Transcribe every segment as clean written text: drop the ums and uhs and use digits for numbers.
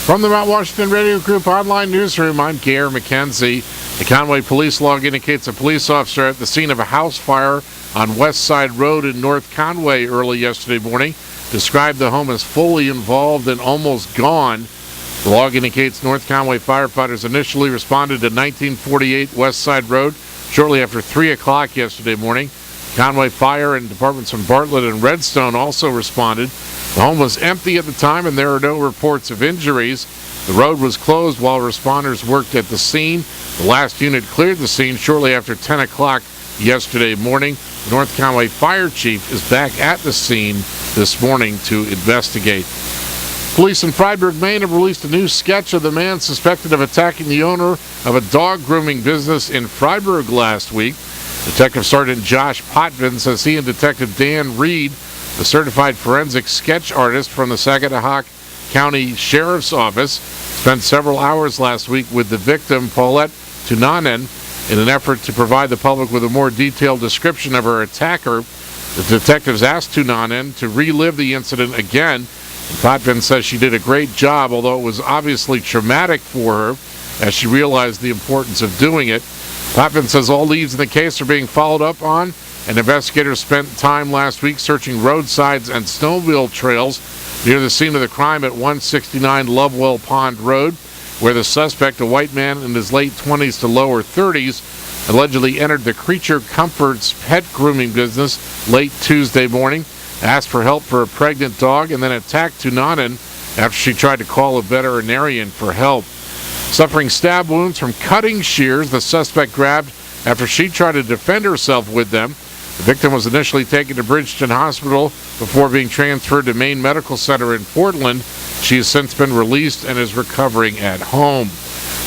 From the Mount Washington Radio Group Online Newsroom, I'm Gare McKenzie. The Conway police log indicates a police officer at the scene of a house fire on West Side Road in North Conway early yesterday morning described the home as fully involved and almost gone. The log indicates North Conway firefighters initially responded to 1948 West Side Road shortly after 3 o'clock yesterday morning. Conway Fire and departments from Bartlett and Redstone also responded. The home was empty at the time and there are no reports of injuries. The road was closed while responders worked at the scene. The last unit cleared the scene shortly after 10 o'clock yesterday morning. The North Conway Fire Chief is back at the scene this morning to investigate. Police in Fryeburg, Maine have released a new sketch of the man suspected of attacking the owner of a dog grooming business in Fryeburg last week. Detective Sergeant Josh Potvin says he and Detective Dan Reed, the certified forensic sketch artist from the Saginaw County Sheriff's Office, spent several hours last week with the victim, Paulette Tunanen, in an effort to provide the public with a more detailed description of her attacker. The detectives asked Tunanen to relive the incident again. Potvin says she did a great job, although it was obviously traumatic for her as she realized the importance of doing it. Potvin says all leads in the case are being followed up on, and investigators spent time last week searching roadsides and snowmobile trails near the scene of the crime at 169 Lovewell Pond Road, where the suspect, a white man in his late 20s to lower 30s, allegedly entered the Creature Comforts pet grooming business late Tuesday morning, asked for help for a pregnant dog, and then attacked Tunanen after she tried to call a veterinarian for help. Suffering stab wounds from cutting shears the suspect grabbed after she tried to defend herself with them. The victim was initially taken to Bridgeton Hospital before being transferred to Maine Medical Center in Portland. She has since been released and is recovering at home.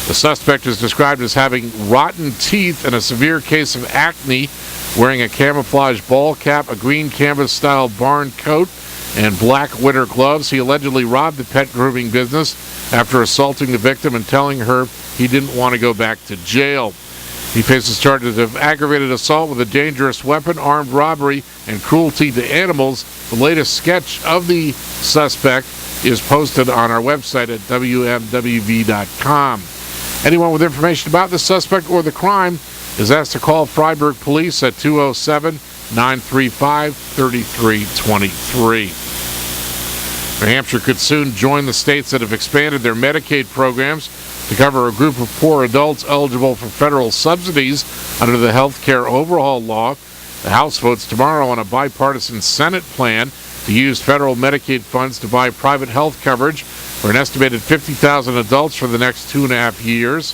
The suspect is described as having rotten teeth and a severe case of acne, wearing a camouflage ball cap, a green canvas-style barn coat, and black winter gloves. He allegedly robbed the pet grooming business after assaulting the victim and telling her he didn't want to go back to jail. He faces charges of aggravated assault with a dangerous weapon, armed robbery, and cruelty to animals. The latest sketch of the suspect is posted on our website at wmwv.com. Anyone with information about the suspect or the crime is asked to call Fryeburg Police at 207-935-3323. New Hampshire could soon join the states that have expanded their Medicaid programs to cover a group of poor adults eligible for federal subsidies under the health care overhaul law. The House votes tomorrow on a bipartisan Senate plan to use federal Medicaid funds to buy private health coverage for an estimated 50,000 adults for the next 2.5 years.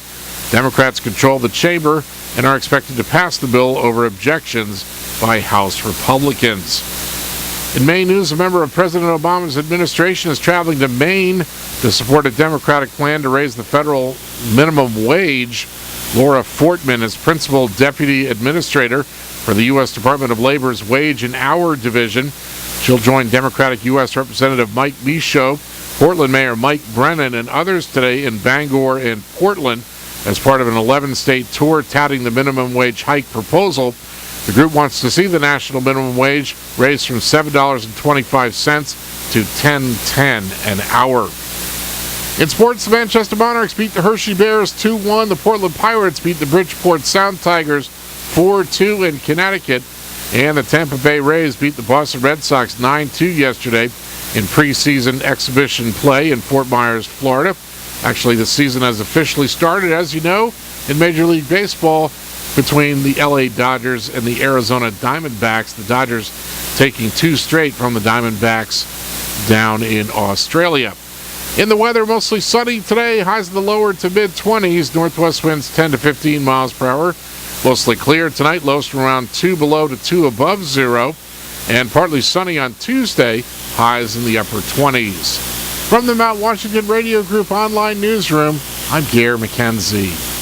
Democrats control the chamber and are expected to pass the bill over objections by House Republicans. In Maine news, a member of President Obama's administration is traveling to Maine to support a Democratic plan to raise the federal minimum wage. Laura Fortman is Principal Deputy Administrator for the U.S. Department of Labor's Wage and Hour Division. She'll join Democratic U.S. Representative Mike Michaud, Portland Mayor Mike Brennan, and others today in Bangor and Portland as part of an 11-state tour touting the minimum wage hike proposal. The group wants to see the national minimum wage raised from $7.25 to $10.10 an hour. In sports, the Manchester Monarchs beat the Hershey Bears 2-1. The Portland Pirates beat the Bridgeport Sound Tigers 4-2 in Connecticut. And the Tampa Bay Rays beat the Boston Red Sox 9-2 yesterday in preseason exhibition play in Fort Myers, Florida. Actually, the season has officially started, as you know, in Major League Baseball between the LA Dodgers and the Arizona Diamondbacks. The Dodgers taking 2 straight from the Diamondbacks down in Australia. In the weather, mostly sunny today. Highs in the lower to mid-20s. Northwest winds 10 to 15 miles per hour. Mostly clear tonight. Lows from around 2 below to 2 above zero. And partly sunny on Tuesday. Highs in the upper 20s. From the Mount Washington Radio Group Online Newsroom, I'm Gare McKenzie.